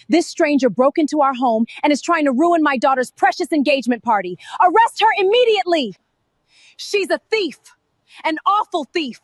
This stranger broke into our home and is trying to ruin my daughter's precious engagement party. Arrest her immediately! She's a thief! An awful thief!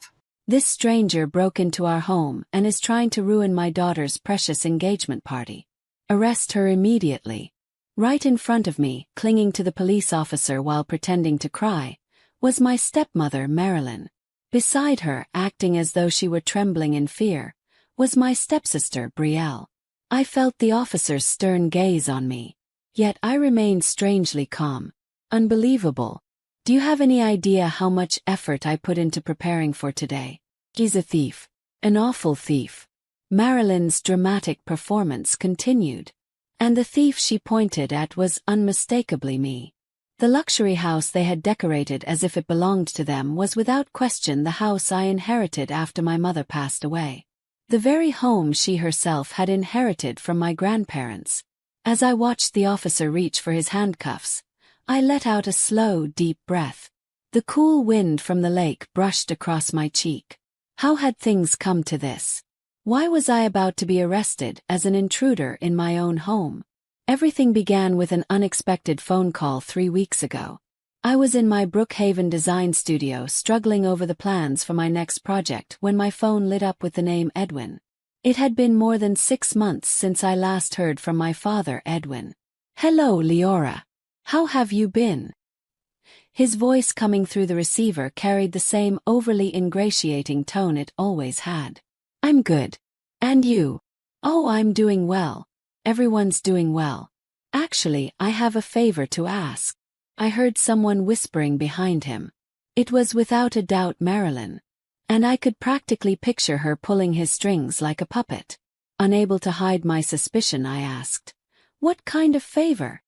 This stranger broke into our home and is trying to ruin my daughter's precious engagement party. Arrest her immediately. Right in front of me, clinging to the police officer while pretending to cry, was my stepmother, Marilyn. Beside her, acting as though she were trembling in fear, was my stepsister, Brielle. I felt the officer's stern gaze on me. Yet I remained strangely calm. Unbelievable. Do you have any idea how much effort I put into preparing for today? He's a thief. An awful thief. Marilyn's dramatic performance continued. And the thief she pointed at was unmistakably me. The luxury house they had decorated as if it belonged to them was without question the house I inherited after my mother passed away. The very home she herself had inherited from my grandparents. As I watched the officer reach for his handcuffs, I let out a slow, deep breath. The cool wind from the lake brushed across my cheek. How had things come to this? Why was I about to be arrested as an intruder in my own home? Everything began with an unexpected phone call 3 weeks ago. I was in my Brookhaven design studio struggling over the plans for my next project when my phone lit up with the name Edwin. It had been more than 6 months since I last heard from my father, Edwin. "Hello, Leora. How have you been?" His voice coming through the receiver carried the same overly ingratiating tone it always had. "I'm good. And you?" "Oh, I'm doing well. Everyone's doing well. Actually, I have a favor to ask." I heard someone whispering behind him. It was without a doubt Marilyn. And I could practically picture her pulling his strings like a puppet. Unable to hide my suspicion, I asked, "What kind of favor?"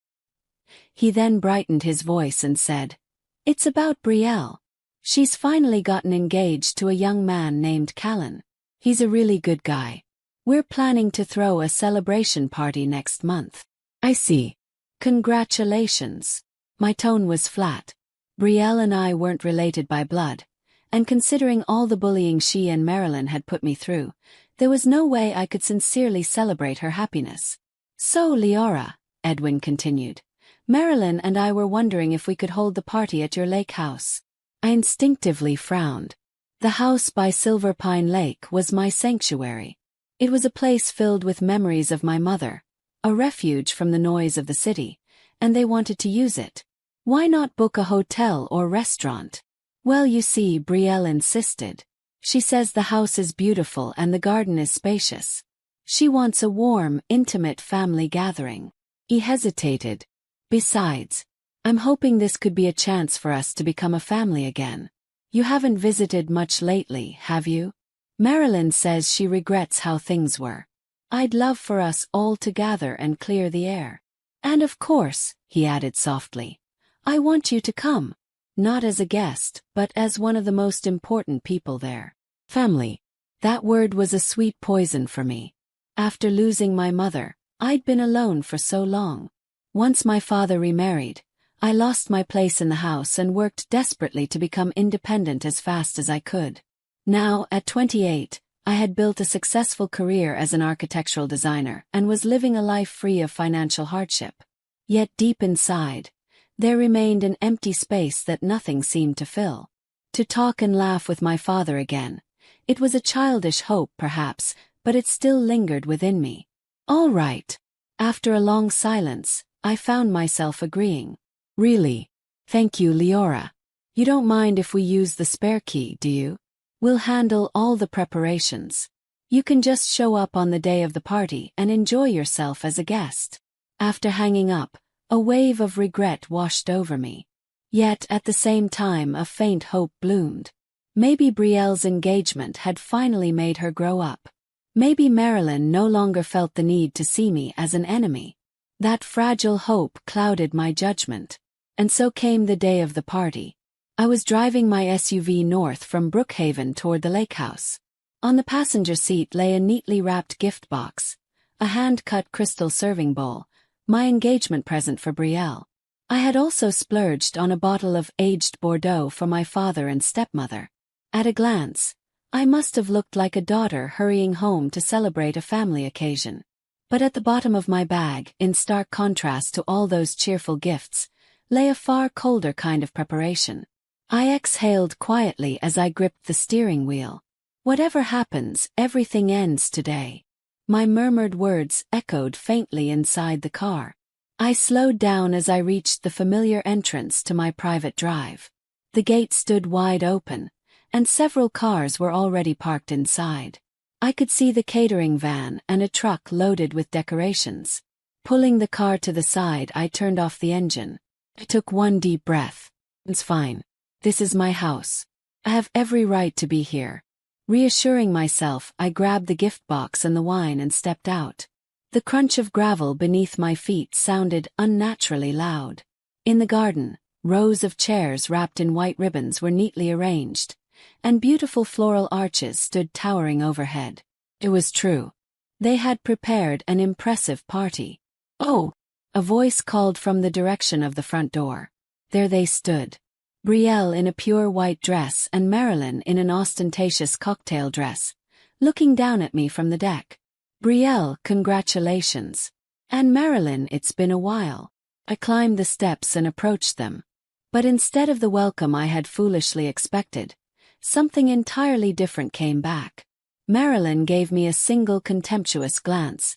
He then brightened his voice and said, "It's about Brielle. She's finally gotten engaged to a young man named Callan. He's a really good guy. We're planning to throw a celebration party next month." "I see. Congratulations." My tone was flat. Brielle and I weren't related by blood, and considering all the bullying she and Marilyn had put me through, there was no way I could sincerely celebrate her happiness. "So, Leora," Edwin continued, "Marilyn and I were wondering if we could hold the party at your lake house." I instinctively frowned. The house by Silver Pine Lake was my sanctuary. It was a place filled with memories of my mother, a refuge from the noise of the city, and they wanted to use it. Why not book a hotel or restaurant? "Well, you see," Brielle insisted. "She says the house is beautiful and the garden is spacious. She wants a warm, intimate family gathering." He hesitated. "Besides, I'm hoping this could be a chance for us to become a family again. You haven't visited much lately, have you? Marilyn says she regrets how things were. I'd love for us all to gather and clear the air. And of course," he added softly, "I want you to come. Not as a guest, but as one of the most important people there." Family. That word was a sweet poison for me. After losing my mother, I'd been alone for so long. Once my father remarried, I lost my place in the house and worked desperately to become independent as fast as I could. Now, at 28, I had built a successful career as an architectural designer and was living a life free of financial hardship. Yet deep inside, there remained an empty space that nothing seemed to fill. To talk and laugh with my father again. It was a childish hope, perhaps, but it still lingered within me. "All right." After a long silence, I found myself agreeing. "Really? Thank you, Leora. You don't mind if we use the spare key, do you? We'll handle all the preparations. You can just show up on the day of the party and enjoy yourself as a guest." After hanging up, a wave of regret washed over me. Yet at the same time a faint hope bloomed. Maybe Brielle's engagement had finally made her grow up. Maybe Marilyn no longer felt the need to see me as an enemy. That fragile hope clouded my judgment. And so came the day of the party. I was driving my SUV north from Brookhaven toward the lake house. On the passenger seat lay a neatly wrapped gift box, a hand-cut crystal serving bowl, my engagement present for Brielle. I had also splurged on a bottle of aged Bordeaux for my father and stepmother. At a glance, I must have looked like a daughter hurrying home to celebrate a family occasion. But at the bottom of my bag, in stark contrast to all those cheerful gifts, lay a far colder kind of preparation. I exhaled quietly as I gripped the steering wheel. Whatever happens, everything ends today. My murmured words echoed faintly inside the car. I slowed down as I reached the familiar entrance to my private drive. The gate stood wide open, and several cars were already parked inside. I could see the catering van and a truck loaded with decorations. Pulling the car to the side, I turned off the engine. I took one deep breath. It's fine. This is my house. I have every right to be here. Reassuring myself, I grabbed the gift box and the wine and stepped out. The crunch of gravel beneath my feet sounded unnaturally loud. In the garden, rows of chairs wrapped in white ribbons were neatly arranged, and beautiful floral arches stood towering overhead. It was true. They had prepared an impressive party. "Oh!" A voice called from the direction of the front door. There they stood. Brielle in a pure white dress and Marilyn in an ostentatious cocktail dress, looking down at me from the deck. "Brielle, congratulations. And Marilyn, it's been a while." I climbed the steps and approached them. But instead of the welcome I had foolishly expected, something entirely different came back. Marilyn gave me a single contemptuous glance,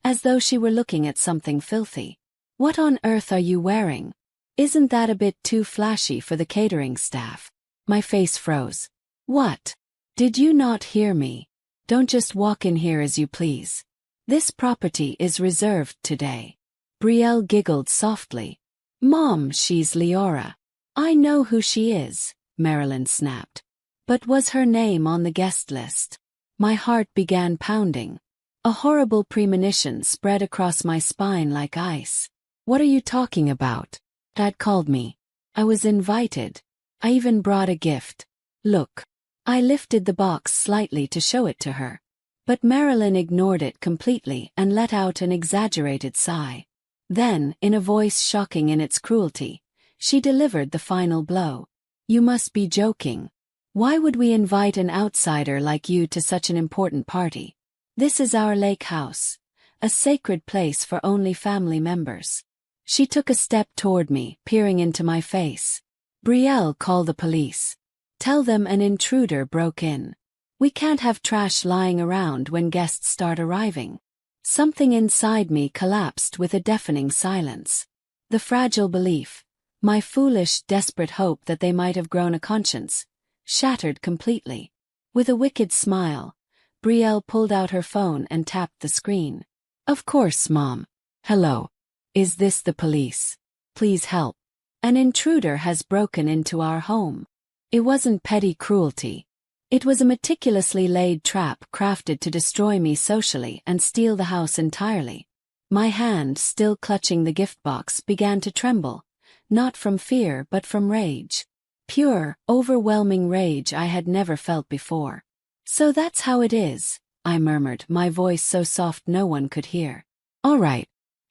as though she were looking at something filthy. "What on earth are you wearing? Isn't that a bit too flashy for the catering staff?" My face froze. "What? Did you not hear me? Don't just walk in here as you please. This property is reserved today." Brielle giggled softly. "Mom, she's Leora." "I know who she is," Marilyn snapped. "But was her name on the guest list?" My heart began pounding. A horrible premonition spread across my spine like ice. "What are you talking about?" Dad called me. "I was invited. I even brought a gift. Look." I lifted the box slightly to show it to her. But Marilyn ignored it completely and let out an exaggerated sigh. Then, in a voice shocking in its cruelty, she delivered the final blow. "You must be joking. Why would we invite an outsider like you to such an important party? This is our lake house, a sacred place for only family members." She took a step toward me, peering into my face. "Brielle, call the police. Tell them an intruder broke in. We can't have trash lying around when guests start arriving." Something inside me collapsed with a deafening silence. The fragile belief, my foolish, desperate hope that they might have grown a conscience, shattered completely. With a wicked smile, Brielle pulled out her phone and tapped the screen. "Of course, Mom. Hello. Is this the police? Please help. An intruder has broken into our home." It wasn't petty cruelty. It was a meticulously laid trap crafted to destroy me socially and steal the house entirely. My hand, still clutching the gift box, began to tremble, not from fear but from rage. Pure, overwhelming rage I had never felt before. "So that's how it is," I murmured, my voice so soft no one could hear. "All right.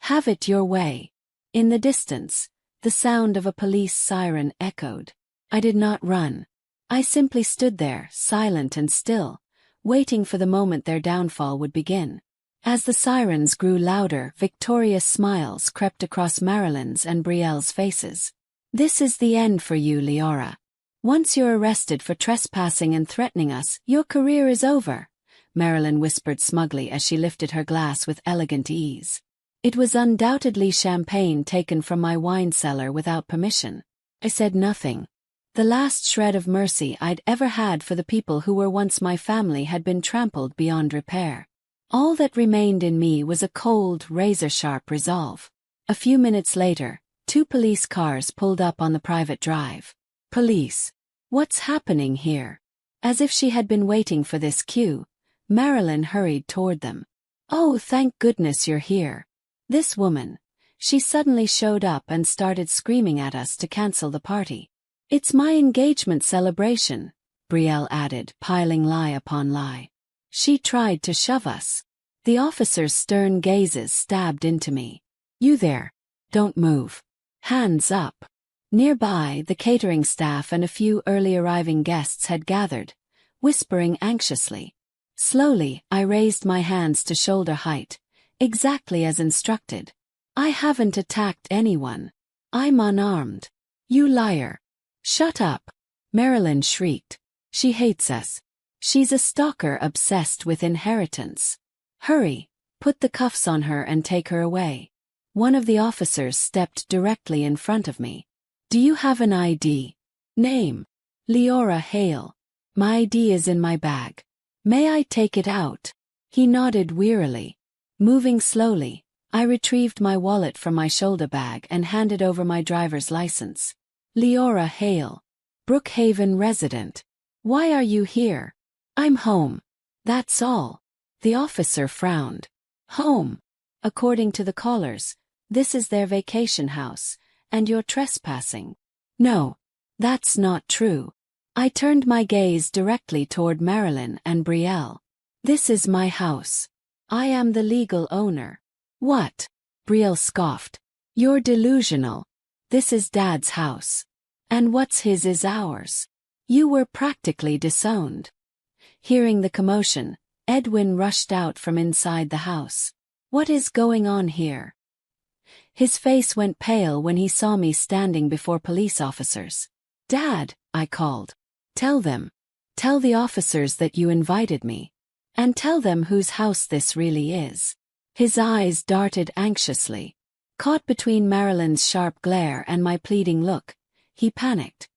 Have it your way." In the distance, the sound of a police siren echoed. I did not run. I simply stood there, silent and still, waiting for the moment their downfall would begin. As the sirens grew louder, victorious smiles crept across Marilyn's and Brielle's faces. "This is the end for you, Leora. Once you're arrested for trespassing and threatening us, your career is over," Marilyn whispered smugly as she lifted her glass with elegant ease. It was undoubtedly champagne taken from my wine cellar without permission. I said nothing. The last shred of mercy I'd ever had for the people who were once my family had been trampled beyond repair. All that remained in me was a cold, razor-sharp resolve. A few minutes later, 2 police cars pulled up on the private drive. "Police. What's happening here?" As if she had been waiting for this cue, Marilyn hurried toward them. "Oh, thank goodness you're here." This woman, she suddenly showed up and started screaming at us to cancel the party. "It's my engagement celebration," Brielle added, piling lie upon lie. She tried to shove us. The officer's stern gazes stabbed into me. "You there. Don't move. Hands up." Nearby, the catering staff and a few early arriving guests had gathered, whispering anxiously. Slowly, I raised my hands to shoulder height, Exactly as instructed. I haven't attacked anyone. I'm unarmed. You liar. Shut up. Marilyn shrieked. She hates us. She's a stalker obsessed with inheritance. Hurry, put the cuffs on her and take her away. One of the officers stepped directly in front of me. Do you have an ID? Name. Leora Hale. My ID is in my bag. May I take it out? He nodded wearily. Moving slowly, I retrieved my wallet from my shoulder bag and handed over my driver's license. Leora Hale. Brookhaven resident. Why are you here? I'm home. That's all. The officer frowned. Home. According to the callers, this is their vacation house, and you're trespassing. No, that's not true. I turned my gaze directly toward Marilyn and Brielle. This is my house. I am the legal owner. What? Brielle scoffed. You're delusional. This is Dad's house. And what's his is ours. You were practically disowned. Hearing the commotion, Edwin rushed out from inside the house. What is going on here? His face went pale when he saw me standing before police officers. Dad, I called. Tell them. Tell the officers that you invited me. And tell them whose house this really is. His eyes darted anxiously. Caught between Marilyn's sharp glare and my pleading look, he panicked.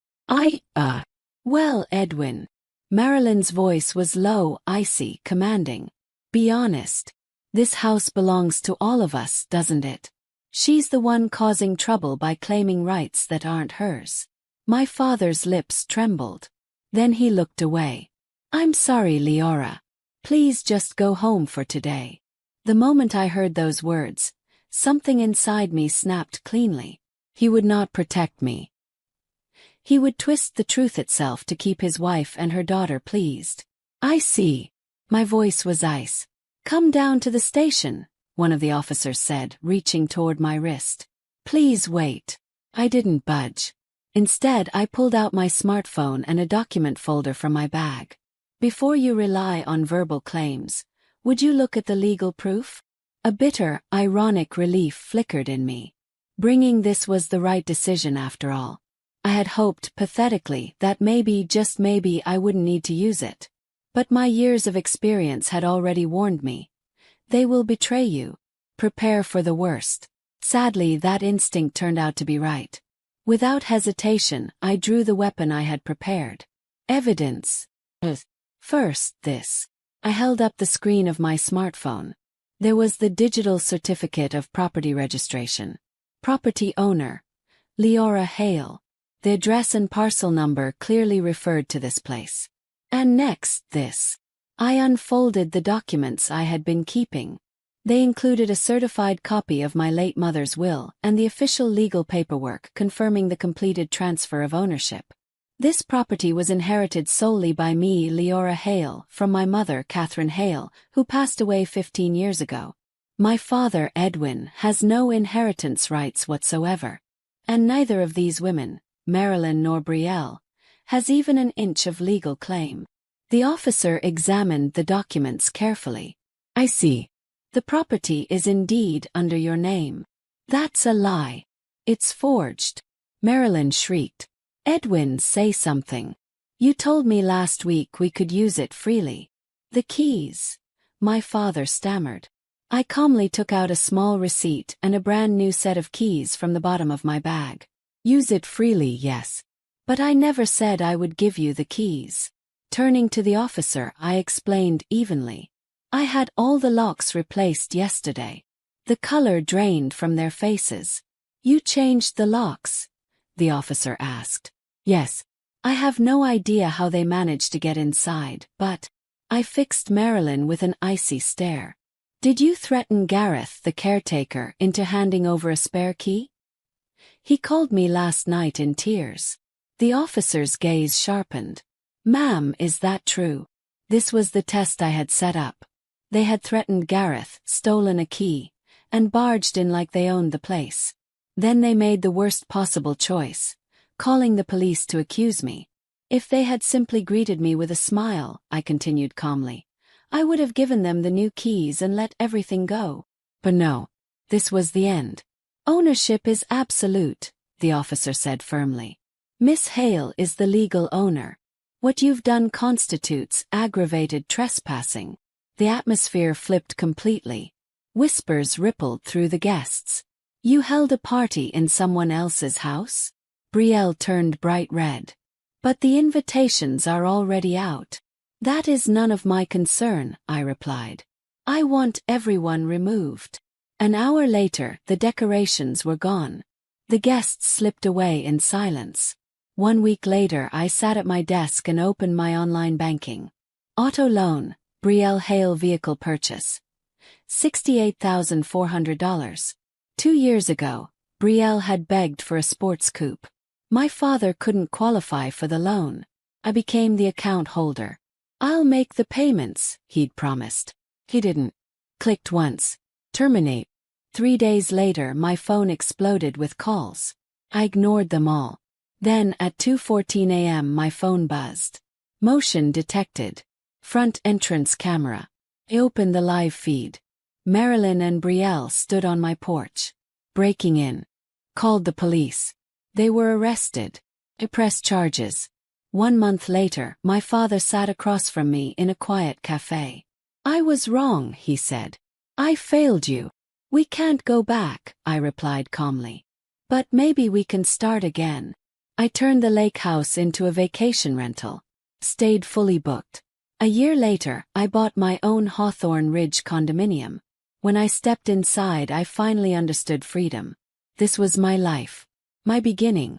Well, Edwin. Marilyn's voice was low, icy, commanding. Be honest. This house belongs to all of us, doesn't it? She's the one causing trouble by claiming rights that aren't hers. My father's lips trembled. Then he looked away. I'm sorry, Leora. Please just go home for today. The moment I heard those words, something inside me snapped cleanly. He would not protect me. He would twist the truth itself to keep his wife and her daughter pleased. I see. My voice was ice. Come down to the station, one of the officers said, reaching toward my wrist. Please wait. I didn't budge. Instead, I pulled out my smartphone and a document folder from my bag. Before you rely on verbal claims, would you look at the legal proof? A bitter, ironic relief flickered in me. Bringing this was the right decision after all. I had hoped pathetically that maybe, just maybe, I wouldn't need to use it. But my years of experience had already warned me. They will betray you. Prepare for the worst. Sadly, that instinct turned out to be right. Without hesitation, I drew the weapon I had prepared. Evidence. First, this. I held up the screen of my smartphone. There was the digital certificate of property registration. Property owner. Leora Hale. The address and parcel number clearly referred to this place. And next, this. I unfolded the documents I had been keeping. They included a certified copy of my late mother's will and the official legal paperwork confirming the completed transfer of ownership. This property was inherited solely by me, Leora Hale, from my mother, Catherine Hale, who passed away 15 years ago. My father, Edwin, has no inheritance rights whatsoever. And neither of these women, Marilyn nor Brielle, has even an inch of legal claim. The officer examined the documents carefully. I see. The property is indeed under your name. That's a lie. It's forged. Marilyn shrieked. Edwin, say something. You told me last week we could use it freely. The keys. My father stammered. I calmly took out a small receipt and a brand new set of keys from the bottom of my bag. Use it freely, yes. But I never said I would give you the keys. Turning to the officer, I explained evenly. I had all the locks replaced yesterday. The color drained from their faces. You changed the locks? The officer asked. Yes. I have no idea how they managed to get inside, but I fixed Marilyn with an icy stare. Did you threaten Gareth, the caretaker, into handing over a spare key? He called me last night in tears. The officer's gaze sharpened. Ma'am, is that true? This was the test I had set up. They had threatened Gareth, stolen a key, and barged in like they owned the place. Then they made the worst possible choice, calling the police to accuse me. If they had simply greeted me with a smile, I continued calmly, I would have given them the new keys and let everything go. But no, this was the end. Ownership is absolute, the officer said firmly. Miss Hale is the legal owner. What you've done constitutes aggravated trespassing. The atmosphere flipped completely. Whispers rippled through the guests. You held a party in someone else's house? Brielle turned bright red. But the invitations are already out. That is none of my concern, I replied. I want everyone removed. An hour later, the decorations were gone. The guests slipped away in silence. 1 week later, I sat at my desk and opened my online banking. Auto loan, Brielle Hale vehicle purchase. $68,400. 2 years ago, Brielle had begged for a sports coupe. My father couldn't qualify for the loan. I became the account holder. I'll make the payments, he'd promised. He didn't. Clicked once. Terminate. 3 days later, my phone exploded with calls. I ignored them all. Then, at 2:14 a.m., my phone buzzed. Motion detected. Front entrance camera. I opened the live feed. Marilyn and Brielle stood on my porch. Breaking in. Called the police. They were arrested. I pressed charges. 1 month later, my father sat across from me in a quiet cafe. I was wrong, he said. I failed you. We can't go back, I replied calmly. But maybe we can start again. I turned the lake house into a vacation rental. Stayed fully booked. A year later, I bought my own Hawthorne Ridge condominium. When I stepped inside, I finally understood freedom. This was my life. My beginning.